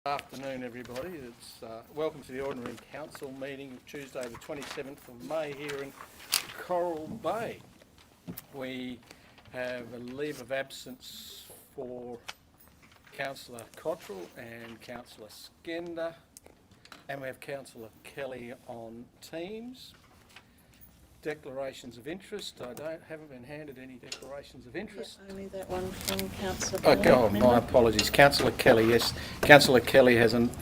Afternoon, everybody. It's welcome to the Ordinary Council meeting of Tuesday the 27th of May here in Coral Bay. We have a leave of absence for Councillor Cottrell and Councillor Skender, and we have Councillor Kelly on Teams. Declarations of interest. Haven't been handed any declarations of interest. Yeah, only that one from Councillor Okay, my apologies. Councillor Kelly, yes. Councillor Kelly has an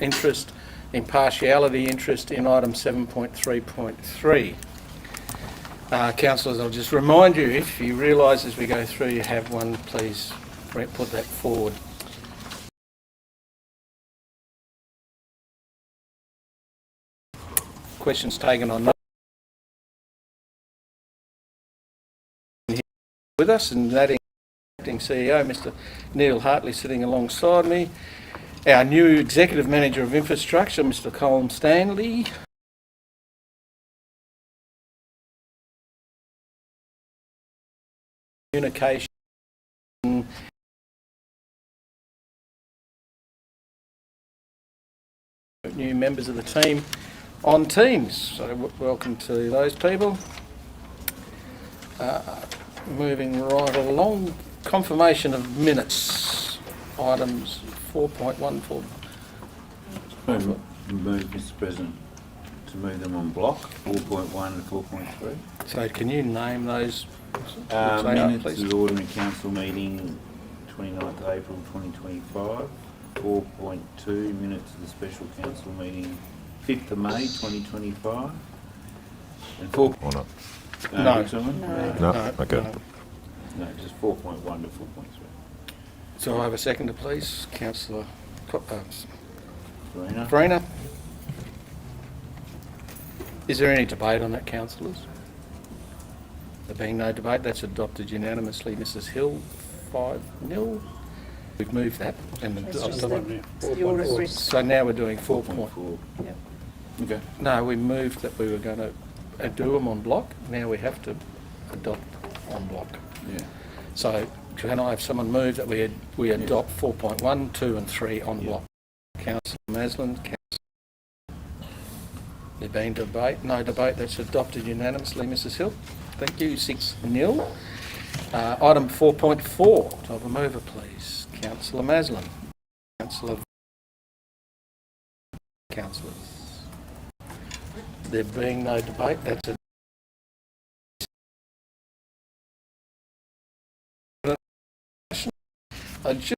impartiality interest in item 7.3.3. Councillors, I'll just remind you, if you realise as we go through you have one, please put that forward. Questions taken on with us, and that acting CEO, Mr. Neil Hartley, sitting alongside me. Our new Executive Manager of Infrastructure, Mr. Colin Stanley. Communication. New members of the team on Teams, so welcome to those people. Moving right along, confirmation of minutes, items 4.14. Move, Mr. President, to move them on block, 4.1 and 4.3. So can you name those? Minutes of the Ordinary Council meeting 29th April 2025, 4.2 minutes of the Special Council meeting 5th of May 2025, and 4. Or not? No. Okay. No, just 4.1 to 4.3. So I have a seconder, please. Councillor Farina? Farina. Is there any debate on that, councillors? There being no debate, that's adopted unanimously. Mrs Hill, 5-0. We've moved that. And so now we're doing 4.4. Yep. Okay. No, we moved that we were going to do them on block. Now we have to adopt on block. Yeah. So can I have someone move that we adopt 4.1, 2 and 3 on block? Councillor Maslin. There been debate? No debate. That's adopted unanimously. Mrs Hill. Thank you. 6-0. Item 4.4. Do I have a mover, please? Councillor Maslin. Councillors. There being no debate, that's a I'd just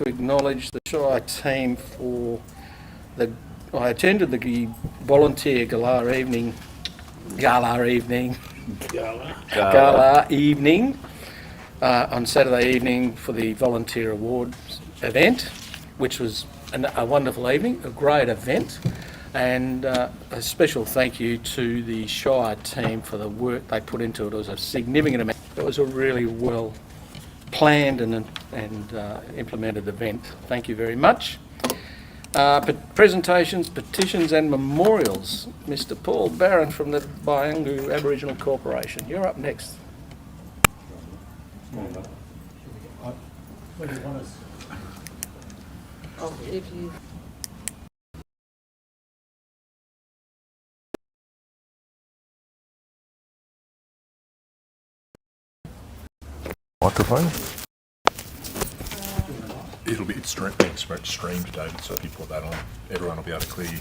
to acknowledge the Shire team for I attended the volunteer gala evening on Saturday evening for the volunteer awards event, which was a wonderful evening, a great event. And a special thank you to the Shire team for the work they put into it. It was a significant amount. It was a really well planned and implemented event. Thank you very much. Presentations, petitions and memorials. Mr. Paul Barron from the Byungu Aboriginal Corporation. You're up next. I'll give you. Microphone? It'll be streamed, David, so if you put that on, everyone will be able to clear you.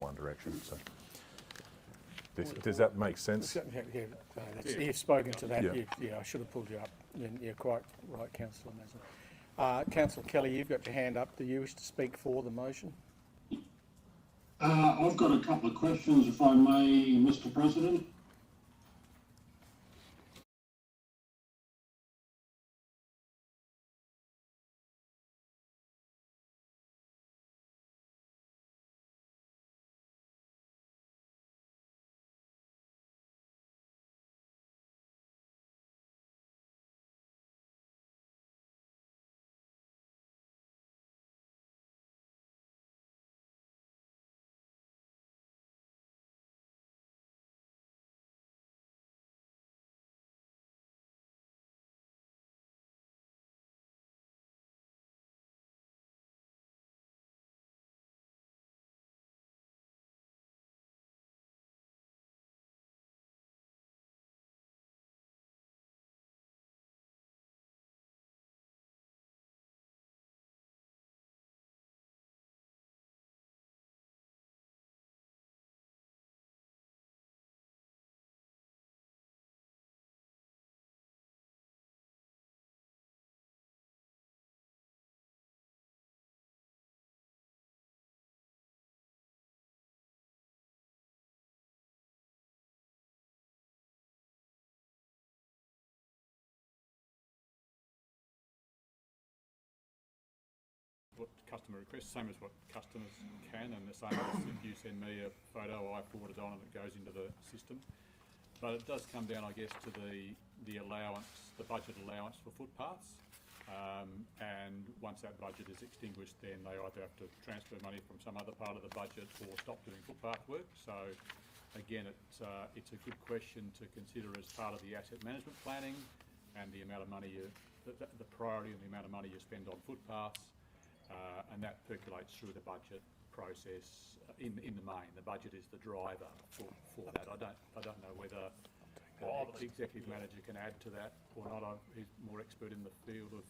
one direction, so. Does that make sense? You've spoken to that. Yeah. I should have pulled you up. You're quite right, Councillor Maslin. Councillor Kelly, you've got your hand up. Do you wish to speak for the motion? I've got a couple of questions, if I may, Mr. President. What customer requests, same as what customers can, and the same as if you send me a photo, I forward it on and it goes into the system. But it does come down, I guess, to the allowance, the budget allowance for footpaths. And once that budget is extinguished, then they either have to transfer money from some other part of the budget or stop doing footpath work. So again, it's a good question to consider as part of the asset management planning and the amount of money the priority and the amount of money you spend on footpaths. And that percolates through the budget process in the main. The budget is the driver for that. I don't know whether the executive manager can add to that or not. He's more expert in the field of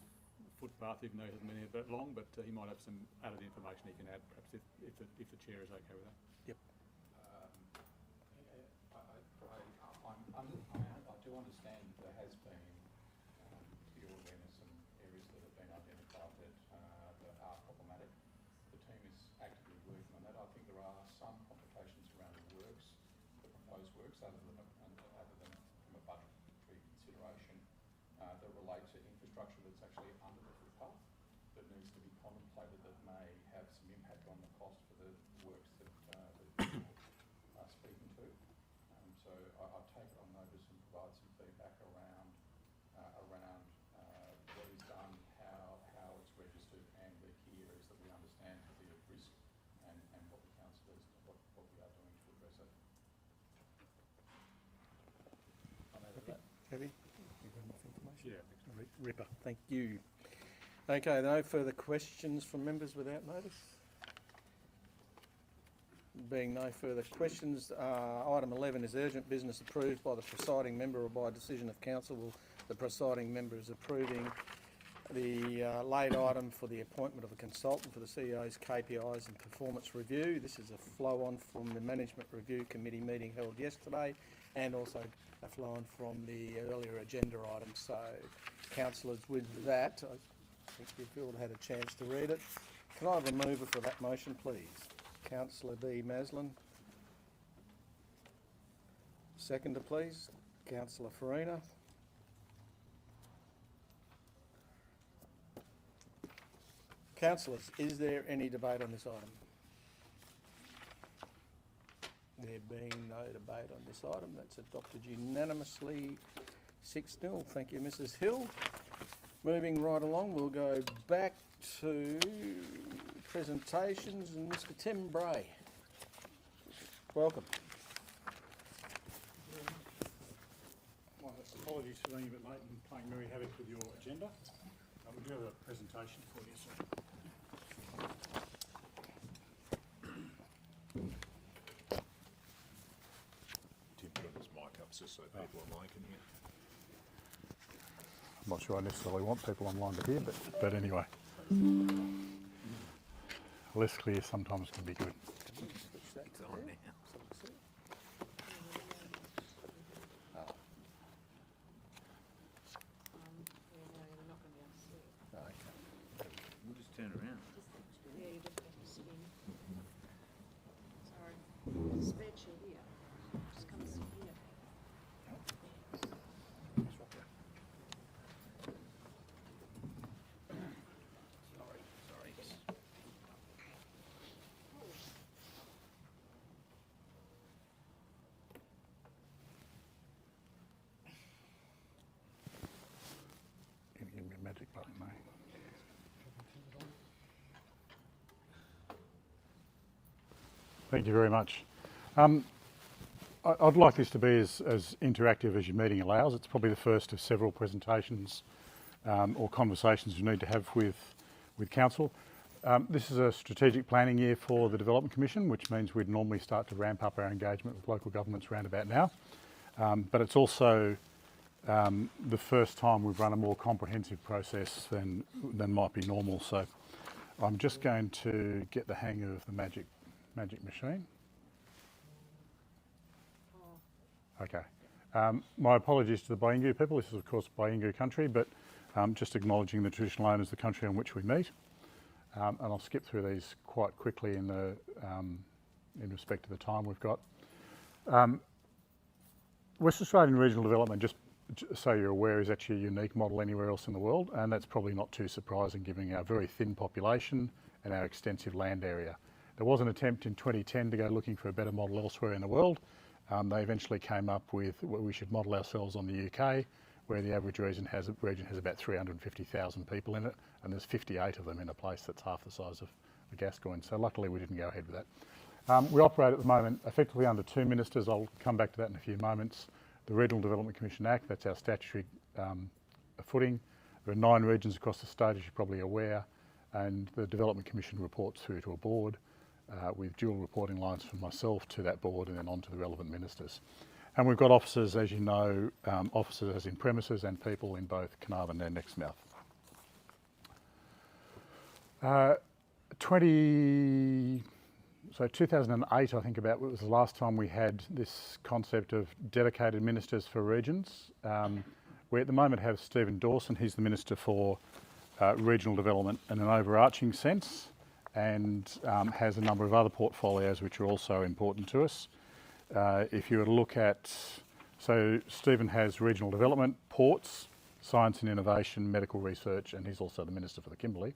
footpath, even though he hasn't been here that long, but he might have some added information he can add, perhaps if the chair is okay with that. Yep. I do understand there has been your awareness and areas that have been identified that are problematic. The team is actively working on that. I think there are some complications around the works, the proposed works, other than from a budgetary consideration that relate to infrastructure that's actually under the footpath that needs to be contemplated that may have some impact on the cost for the works that you're speaking to. So I'll take it on notice and provide some feedback around what is done, how it's registered, and the key areas that we understand to be at risk, and what the council is, what we are doing to address it. Heavy? You've got enough information? Yeah. Ripper, thank you. Okay, no further questions from members without notice? Being no further questions, item 11 is urgent business approved by the presiding member or by decision of council. Will the presiding member is approving the late item for the appointment of a consultant for the CEO's KPIs and performance review. This is a flow-on from the Management Review Committee meeting held yesterday, and also a flow-on from the earlier agenda item. So, councillors, with that, I think you've all had a chance to read it. Can I have a mover for that motion, please? Councillor B. Maslin. Seconder, please. Councillor Farina. Councillors, is there any debate on this item? There being no debate on this item, that's adopted unanimously 6-0. Thank you, Mrs. Hill. Moving right along, we'll go back to presentations and Mr. Tim Bray. Welcome. Well, apologies for being a bit late and playing merry havoc with your agenda. We do have a presentation for you, sir. Tim put his mic up just so people online can hear. I'm not sure I necessarily want people online to hear, but anyway. Less clear sometimes can be good. turn around. Yeah, you just have to spin. Sorry. Spare chair here. Just come and sit here. Give me a magic button, mate. Thank you very much. I'd like this to be as interactive as your meeting allows. It's probably the first of several presentations or conversations you need to have with council. This is a strategic planning year for the Development Commission, which means we'd normally start to ramp up our engagement with local governments around about now. But it's also the first time we've run a more comprehensive process than might be normal. So I'm just going to get the hang of the magic machine. Okay. My apologies to the Baingu people. This is of course Baingu country, but just acknowledging the traditional owners of the country on which we meet. And I'll skip through these quite quickly in respect to the time we've got. West Australian Regional Development, just so you're aware, is actually a unique model anywhere else in the world, and that's probably not too surprising given our very thin population and our extensive land area. There was an attempt in 2010 to go looking for a better model elsewhere in the world. They eventually came up with what we should model ourselves on the UK, where the average region has about 350,000 people in it, and there's 58 of them in a place that's half the size of Gascoyne. So luckily we didn't go ahead with that. We operate at the moment effectively under two ministers. I'll come back to that in a few moments. The Regional Development Commission Act, that's our statutory footing. There are 9 regions across the state, as you're probably aware, and the Development Commission reports through to a board with dual reporting lines from myself to that board and then on to the relevant ministers. And we've got officers, as you know, officers as in premises and people in both Carnarvon and Exmouth. 2008, I think about, was the last time we had this concept of dedicated ministers for regions. We at the moment have Stephen Dawson. He's the Minister for Regional Development in an overarching sense, and has a number of other portfolios which are also important to us. If you were to look at, so Stephen has regional development, ports, science and innovation, medical research, and he's also the Minister for the Kimberley.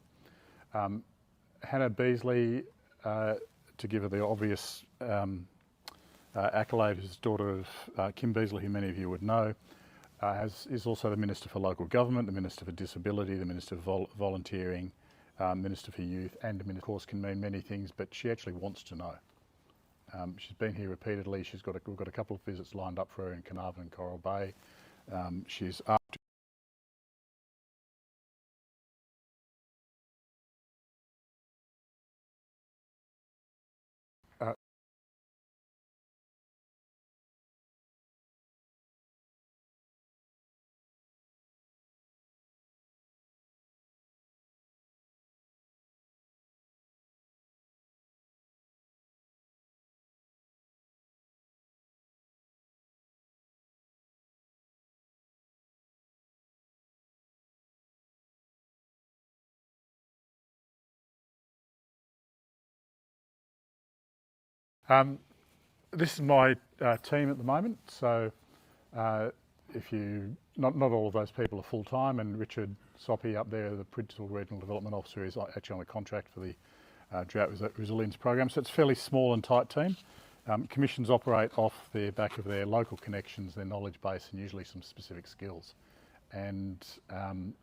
Hannah Beasley, to give her the obvious accolade, is daughter of Kim Beasley, who many of you would know, is also the Minister for Local Government, the Minister for Disability, the Minister for Volunteering, Minister for Youth, and of course can mean many things, but she actually wants to know. She's been here repeatedly. We've got a couple of visits lined up for her in Carnarvon and Coral Bay. She's up to this is my team at the moment. So if you, not all of those people are full-time, and Richard Soppy up there, the Principal Regional Development Officer, is actually on a contract for the Drought Resilience Program. So it's a fairly small and tight team. Commissions operate off the back of their local connections, their knowledge base, and usually some specific skills. And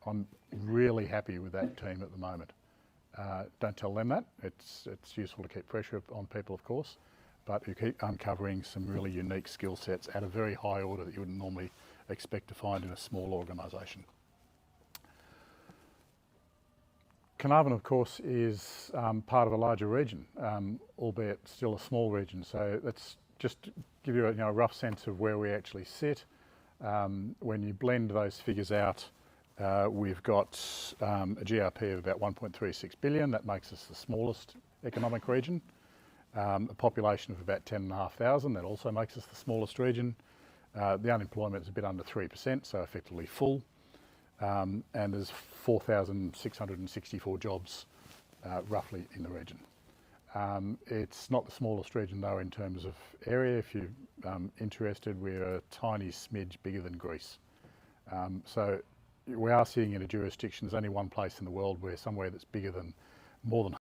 I'm really happy with that team at the moment. Don't tell them that. It's useful to keep pressure on people, of course, but you keep uncovering some really unique skill sets at a very high order that you wouldn't normally expect to find in a small organisation. Carnarvon, of course, is part of a larger region, albeit still a small region. So let's just give you a rough sense of where we actually sit. When you blend those figures out, we've got a GRP of about 1.36 billion. That makes us the smallest economic region. A population of about 10,500. That also makes us the smallest region. The unemployment is a bit under 3%, so effectively full. And there's 4,664 jobs roughly in the region. It's not the smallest region though in terms of area. If you're interested, we're a tiny smidge bigger than Greece. So we are seeing in a jurisdiction, there's only one place in the world where somewhere that's bigger than more than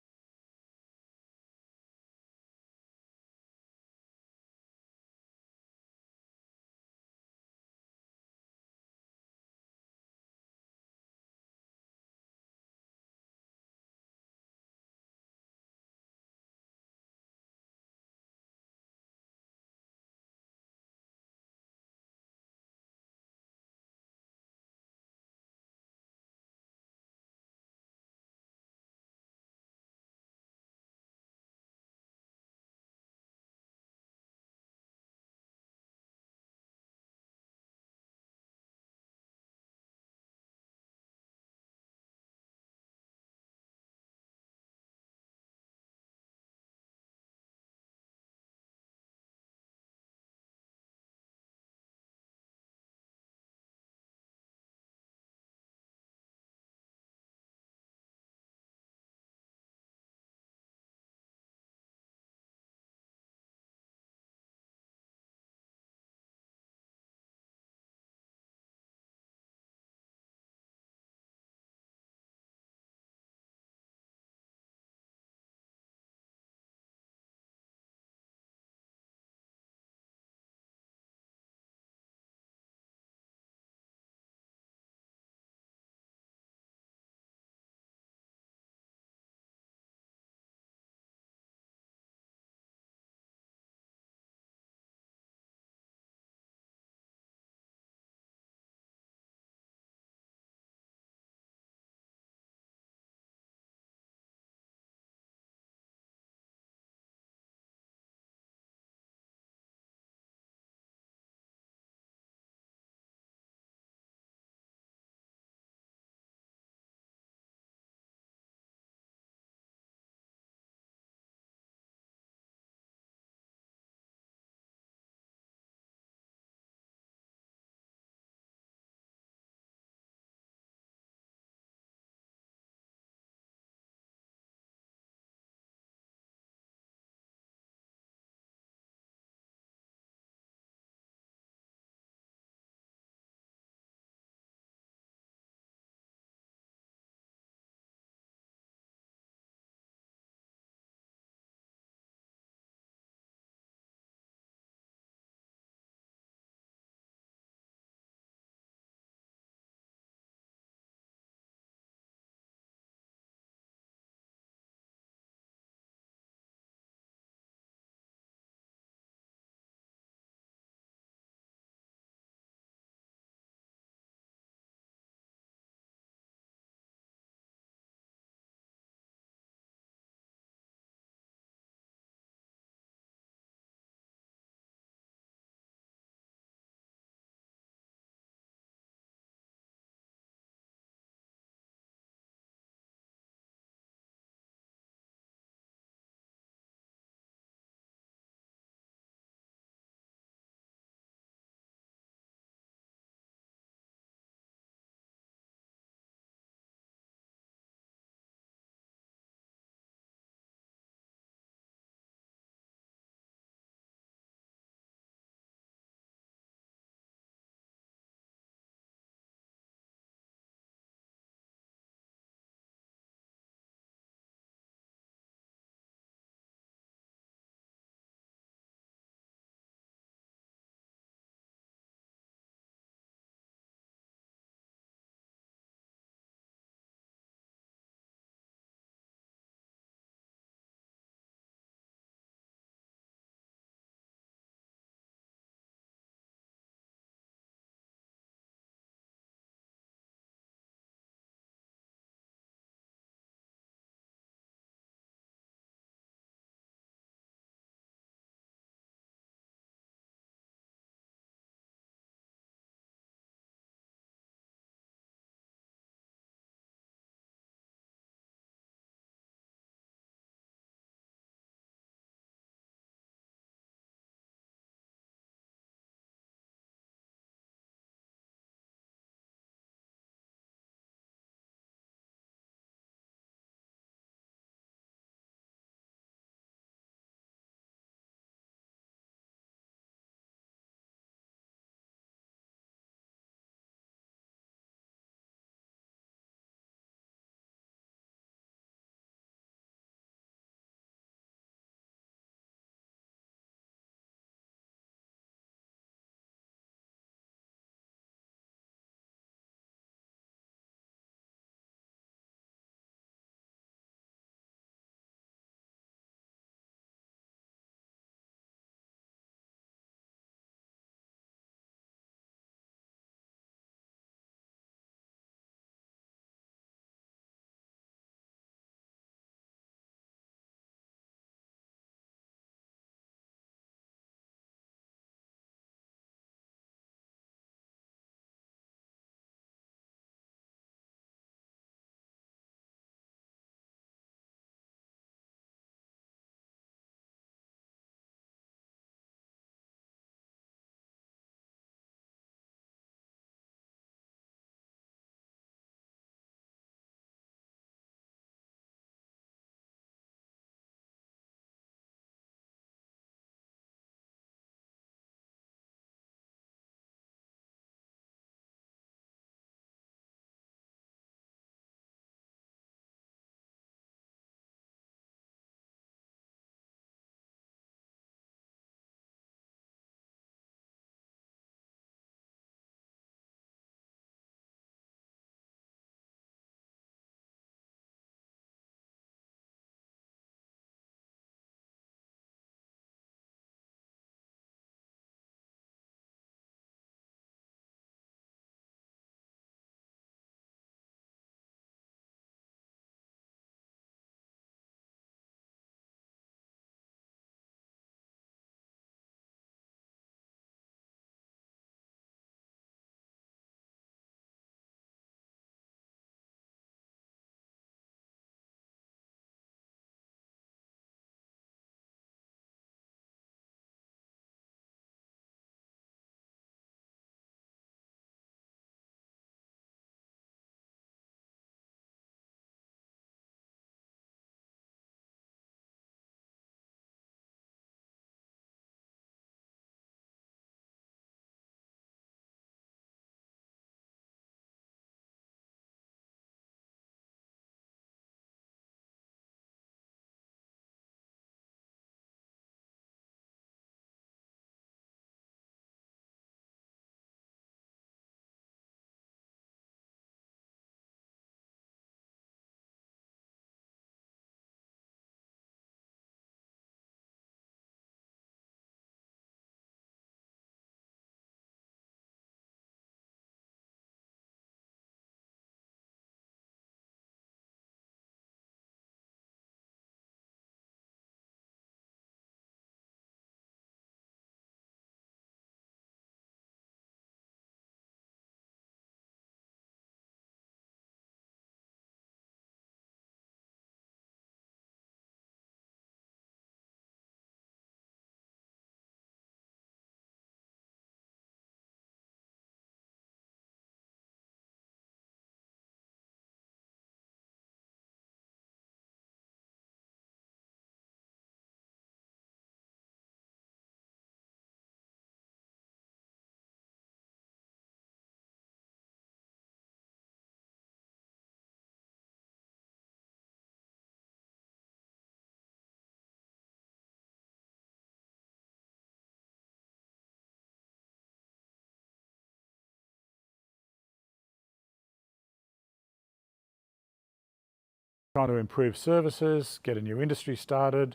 trying to improve services, get a new industry started,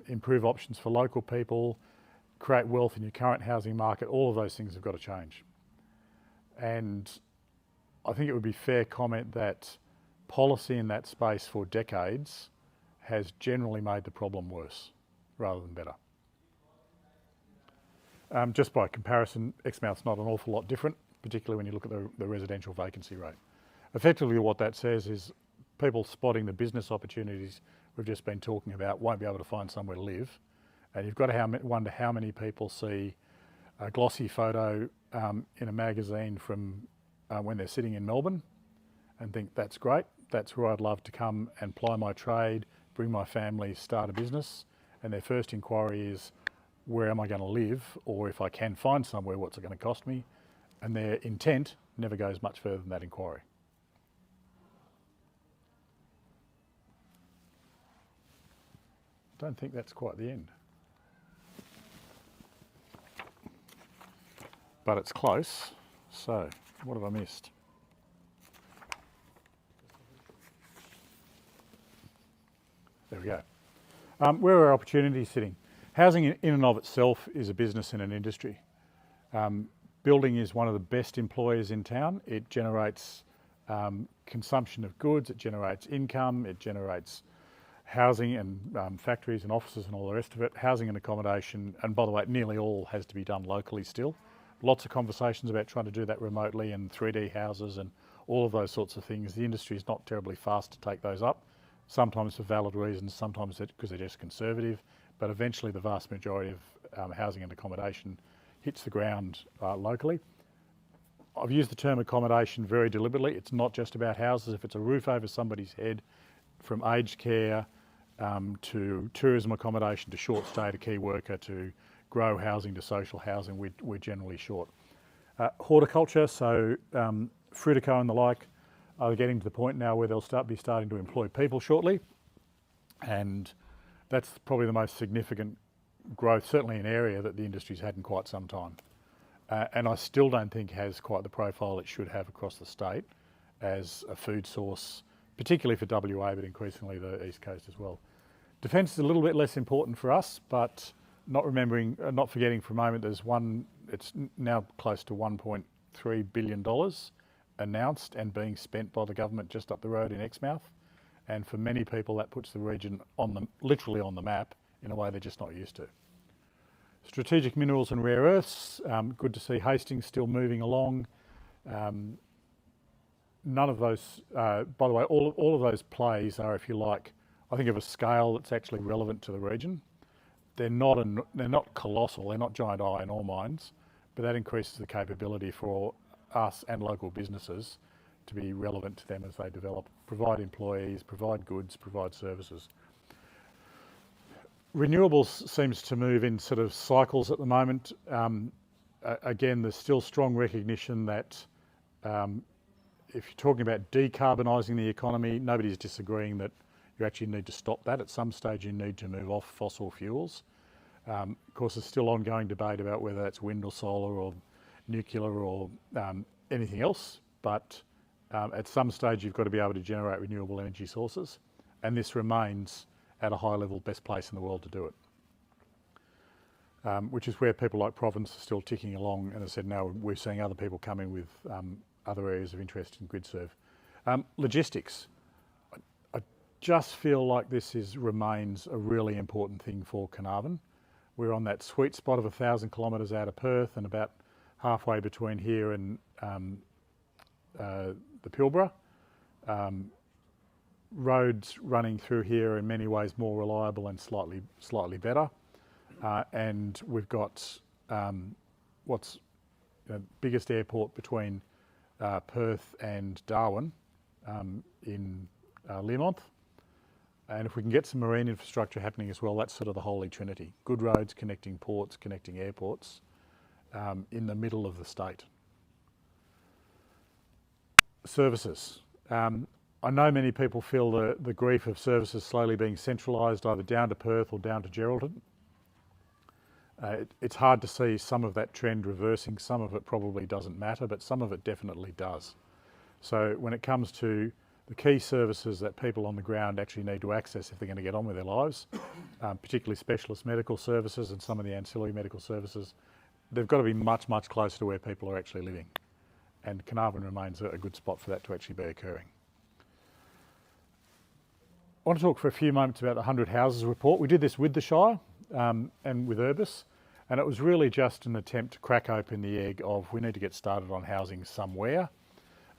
improve options for local people, create wealth in your current housing market, all of those things have got to change. And I think it would be fair comment that policy in that space for decades has generally made the problem worse rather than better. Just by comparison, Exmouth's not an awful lot different, particularly when you look at the residential vacancy rate. Effectively what that says is people spotting the business opportunities we've just been talking about won't be able to find somewhere to live. And you've got to wonder how many people see a glossy photo in a magazine from when they're sitting in Melbourne and think that's great, that's where I'd love to come and ply my trade, bring my family, start a business. And their first inquiry is, where am I going to live? Or if I can find somewhere, what's it going to cost me? And their intent never goes much further than that inquiry. I don't think that's quite the end. But it's close. So, what have I missed? There we go. Where are opportunities sitting? Housing in and of itself is a business and an industry. Building is one of the best employers in town. It generates consumption of goods, it generates income, it generates housing and factories and offices and all the rest of it. Housing and accommodation, and by the way, nearly all has to be done locally still. Lots of conversations about trying to do that remotely and 3D houses and all of those sorts of things. The industry is not terribly fast to take those up, sometimes for valid reasons, sometimes because they're just conservative, but eventually the vast majority of housing and accommodation hits the ground locally. I've used the term accommodation very deliberately. It's not just about houses. If it's a roof over somebody's head, from aged care to tourism accommodation to short stay to key worker to grow housing to social housing, we're generally short. Horticulture, so Frutico and the like, are getting to the point now where they'll be starting to employ people shortly, and that's probably the most significant growth, certainly an area that the industry's had in quite some time. And I still don't think has quite the profile it should have across the state as a food source, particularly for WA, but increasingly the East Coast as well. Defence is a little bit less important for us, but not forgetting for a moment, it's now close to $1.3 billion announced and being spent by the government just up the road in Exmouth. And for many people, that puts the region literally on the map in a way they're just not used to. Strategic minerals and rare earths, good to see Hastings still moving along. None of those, by the way, all of those plays are, if you like, I think of a scale that's actually relevant to the region. They're not colossal, they're not giant iron ore mines, but that increases the capability for us and local businesses to be relevant to them as they develop, provide employees, provide goods, provide services. Renewables seems to move in sort of cycles at the moment. Again, there's still strong recognition that if you're talking about decarbonising the economy, nobody's disagreeing that you actually need to stop that. At some stage you need to move off fossil fuels. Of course, there's still ongoing debate about whether that's wind or solar or nuclear or anything else, but at some stage you've got to be able to generate renewable energy sources, and this remains at a high level best place in the world to do it, which is where people like Province are still ticking along, and as I said, now we're seeing other people come in with other areas of interest in GridServe. Logistics. I just feel like this remains a really important thing for Carnarvon. We're on that sweet spot of 1,000 kilometres out of Perth and about halfway between here and the Pilbara. Roads running through here are in many ways more reliable and slightly better. And we've got what's the biggest airport between Perth and Darwin in Learmonth. And if we can get some marine infrastructure happening as well, that's sort of the holy trinity. Good roads connecting ports, connecting airports in the middle of the state. Services. I know many people feel the grief of services slowly being centralised either down to Perth or down to Geraldton. It's hard to see some of that trend reversing. Some of it probably doesn't matter, but some of it definitely does. So when it comes to the key services that people on the ground actually need to access if they're going to get on with their lives, particularly specialist medical services and some of the ancillary medical services, they've got to be much, much closer to where people are actually living. And Carnarvon remains a good spot for that to actually be occurring. I want to talk for a few moments about the 100 Houses report. We did this with the Shire and with Urbis, and it was really just an attempt to crack open the egg of we need to get started on housing somewhere.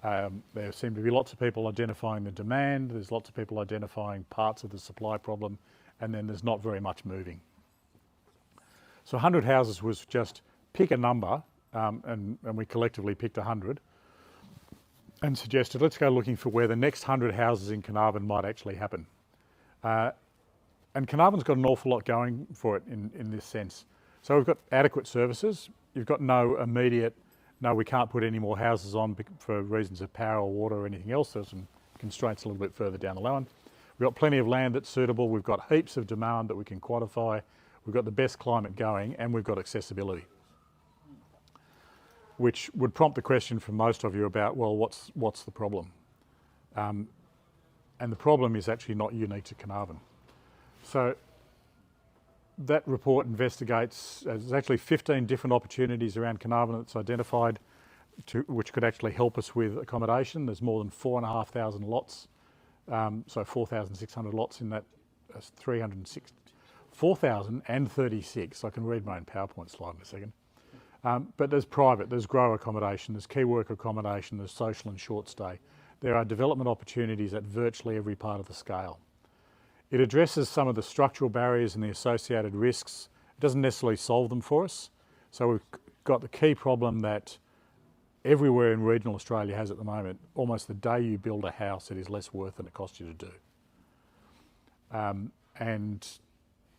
There seem to be lots of people identifying the demand, there's lots of people identifying parts of the supply problem, and then there's not very much moving. So 100 Houses was just pick a number, and we collectively picked 100, and suggested let's go looking for where the next 100 houses in Carnarvon might actually happen. And Carnarvon's got an awful lot going for it in this sense. So we've got adequate services, you've got no immediate, no we can't put any more houses on for reasons of power or water or anything else, there's some constraints a little bit further down the line. We've got plenty of land that's suitable, we've got heaps of demand that we can quantify, we've got the best climate going, and we've got accessibility. Which would prompt the question from most of you about, well, what's the problem? And the problem is actually not unique to Carnarvon. So that report investigates, there's actually 15 different opportunities around Carnarvon that's identified which could actually help us with accommodation. There's more than 4,500 lots, so 4,600 lots in that 4,036. I can read my own PowerPoint slide in a second. But there's private, there's grow accommodation, there's key worker accommodation, there's social and short stay. There are development opportunities at virtually every part of the scale. It addresses some of the structural barriers and the associated risks. It doesn't necessarily solve them for us. So we've got the key problem that everywhere in regional Australia has at the moment. Almost the day you build a house, it is less worth than it costs you to do. And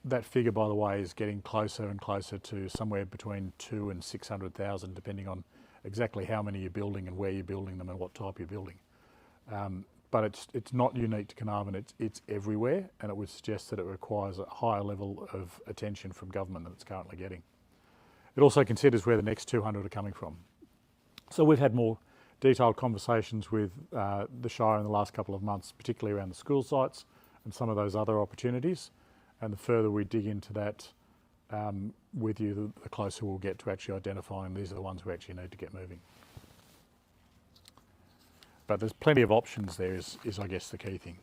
that figure, by the way, is getting closer and closer to somewhere between 200,000 and 600,000, depending on exactly how many you're building and where you're building them and what type you're building. But it's not unique to Carnarvon, it's everywhere, and it would suggest that it requires a higher level of attention from government than it's currently getting. It also considers where the next 200 are coming from. So we've had more detailed conversations with the Shire in the last couple of months, particularly around the school sites and some of those other opportunities. And the further we dig into that with you, the closer we'll get to actually identifying these are the ones we actually need to get moving. But there's plenty of options there is I guess the key thing.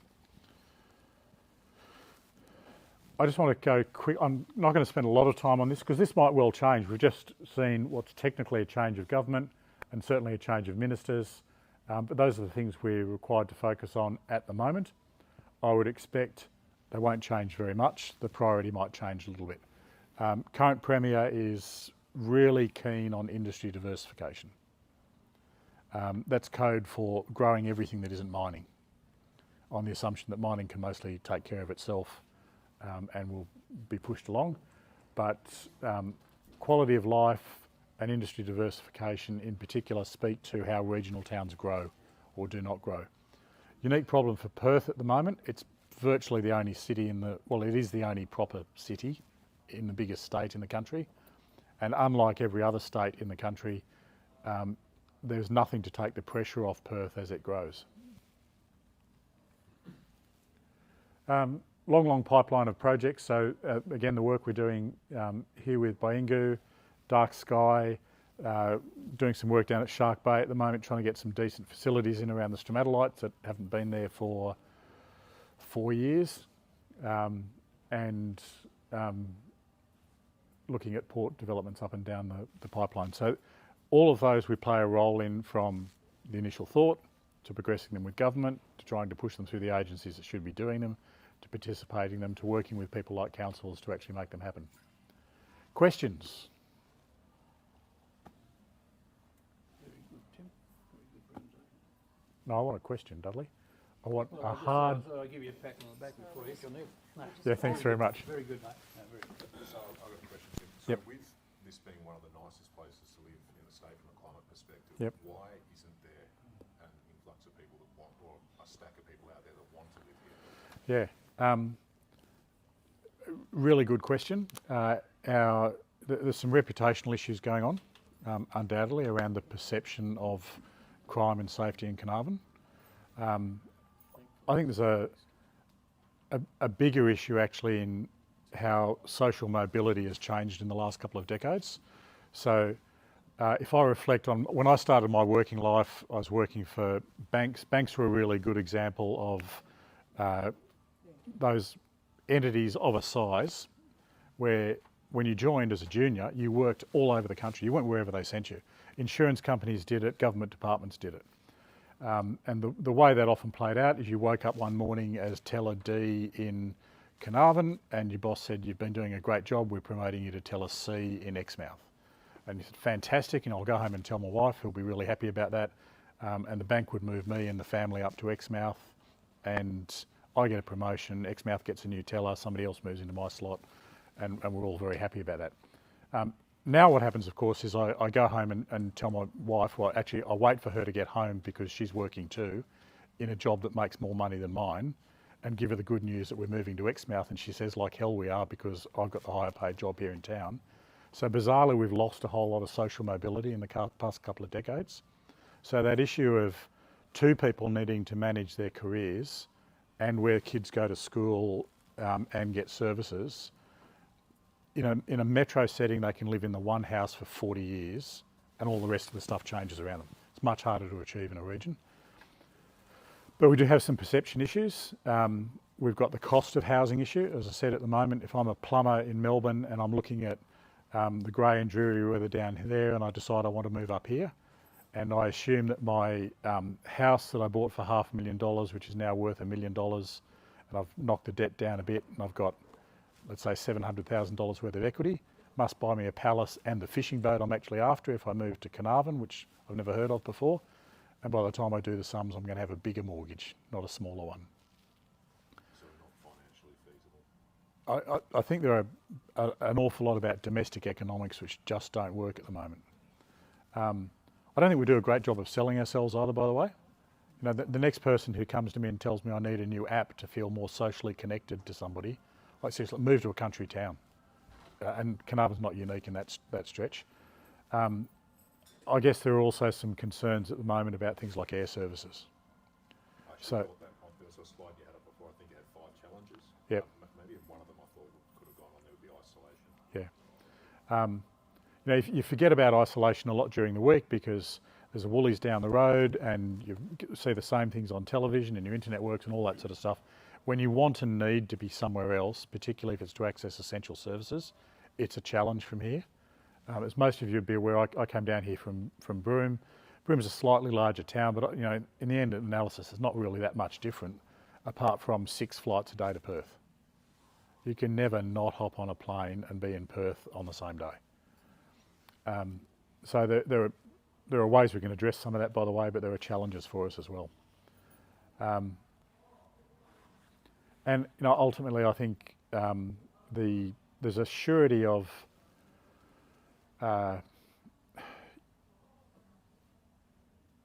I just want to go quick, I'm not going to spend a lot of time on this because this might well change. We've just seen what's technically a change of government and certainly a change of ministers, but those are the things we're required to focus on at the moment. I would expect they won't change very much. The priority might change a little bit. Current Premier is really keen on industry diversification. That's code for growing everything that isn't mining, on the assumption that mining can mostly take care of itself and will be pushed along. But quality of life and industry diversification in particular speak to how regional towns grow or do not grow. Unique problem for Perth at the moment. It's virtually the only city it is the only proper city in the biggest state in the country. And unlike every other state in the country, there's nothing to take the pressure off Perth as it grows. Long pipeline of projects. So again, the work we're doing here with Baingu, Dark Sky, doing some work down at Shark Bay at the moment, trying to get some decent facilities in around the stromatolites that haven't been there for 4 years, and looking at port developments up and down the pipeline. So all of those we play a role in, from the initial thought to progressing them with government, to trying to push them through the agencies that should be doing them, to participating in them, to working with people like councils to actually make them happen. Questions? No, I want a question, Dudley. I want a hard... I'll give you a pat on the back before you can leave. No, Yeah, thanks very much. very good, mate. No, very good. So I've got a question, Tim. So Yep. with this being one of the nicest places to live in the state from a climate perspective, Yep. why isn't there an influx of people that want, or a stack of people out there that want to live here? Yeah. Really good question. There's some reputational issues going on, undoubtedly, around the perception of crime and safety in Carnarvon. I think there's a bigger issue actually in how social mobility has changed in the last couple of decades. So if I reflect on when I started my working life, I was working for banks. Banks were a really good example of those entities of a size where when you joined as a junior, you worked all over the country. You went wherever they sent you. Insurance companies did it, government departments did it. And the way that often played out is you woke up one morning as Teller D in Carnarvon and your boss said, you've been doing a great job, we're promoting you to Teller C in Exmouth. And you said, fantastic, and I'll go home and tell my wife, who'll be really happy about that. And the bank would move me and the family up to Exmouth and I get a promotion, Exmouth gets a new teller, somebody else moves into my slot and we're all very happy about that. Now what happens, of course, is I go home and tell my wife, well, actually, I wait for her to get home because she's working too in a job that makes more money than mine and give her the good news that we're moving to Exmouth and she says, like hell we are because I've got the higher paid job here in town. So bizarrely, we've lost a whole lot of social mobility in the past couple of decades. So that issue of two people needing to manage their careers and where kids go to school and get services, in a metro setting, they can live in the one house for 40 years and all the rest of the stuff changes around them. It's much harder to achieve in a region. But we do have some perception issues. We've got the cost of housing issue. As I said, at the moment, if I'm a plumber in Melbourne and I'm looking at the grey and dreary weather down there and I decide I want to move up here, and I assume that my house that I bought for $500,000, which is now worth $1 million, and I've knocked the debt down a bit and I've got, let's say, $700,000 worth of equity, must buy me a palace and the fishing boat I'm actually after if I move to Carnarvon, which I've never heard of before. And by the time I do the sums, I'm going to have a bigger mortgage, not a smaller one. So not financially feasible? I think there are an awful lot about domestic economics which just don't work at the moment. I don't think we do a great job of selling ourselves either, by the way. The next person who comes to me and tells me I need a new app to feel more socially connected to somebody, like seriously, move to a country town. And Carnarvon's not unique in that stretch. I guess there are also some concerns at the moment about things like air services. I actually So, thought that there was a slide you had up before, I think you had 5 challenges. Yep. Maybe one of them I thought could have gone on there would be isolation. yeah. If you forget about isolation a lot during the week because there's a Woolies down the road and you see the same things on television and your internet works and all that sort of stuff. When you want and need to be somewhere else, particularly if it's to access essential services, it's a challenge from here. As most of you would be aware, I came down here from Broome. Broome's a slightly larger town, but in the end analysis, it's not really that much different, apart from 6 flights a day to Perth. You can never not hop on a plane and be in Perth on the same day. So there are ways we can address some of that, by the way, but there are challenges for us as well. And ultimately, I think there's a surety of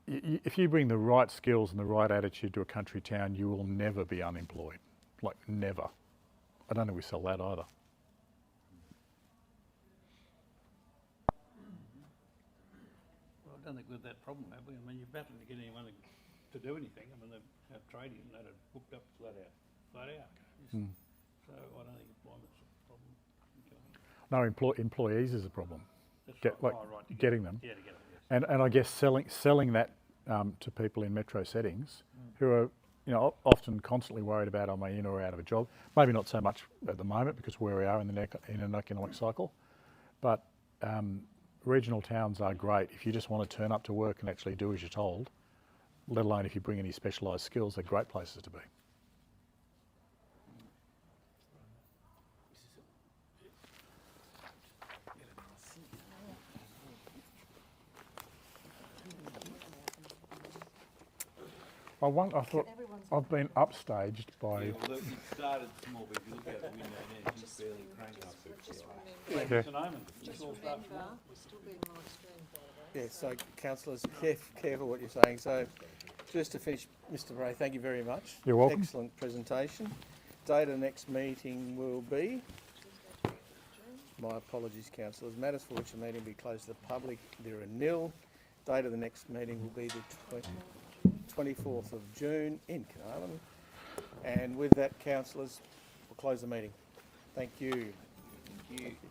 if you bring the right skills and the right attitude to a country town, you will never be unemployed. Like, never. I don't think we sell that either. Well, I don't think we've that problem, have we? I mean, you're battling to get anyone to do anything. I mean, they have trading and that are booked up flat out. So I don't think employment's a problem. No, employees is a problem. That's Right, getting them. Yeah, to get them, yes. And I guess selling that to people in metro settings who are often constantly worried about am I in or out of a job. Maybe not so much at the moment because where we are in an economic cycle, but regional towns are great if you just want to turn up to work and actually do as you're told. Let alone if you bring any specialised skills, they're great places to be. I thought I've been upstaged by. It started small, but if you look out the window now, it's just barely cranking up. Yeah. It's an omen. Just It's all remember, stuff. we're still being live streamed, by the way. Yeah, so councillors, careful what you're saying. So just to finish, Mr Bray, thank you very much. You're welcome. Excellent presentation. Date of next meeting will be, my apologies councillors, matters for which the meeting will be closed to the public, there are nil. Date of the next meeting will be the 24th of June in Carnarvon. And with that, councillors, we'll close the meeting. Thank you. Thank you.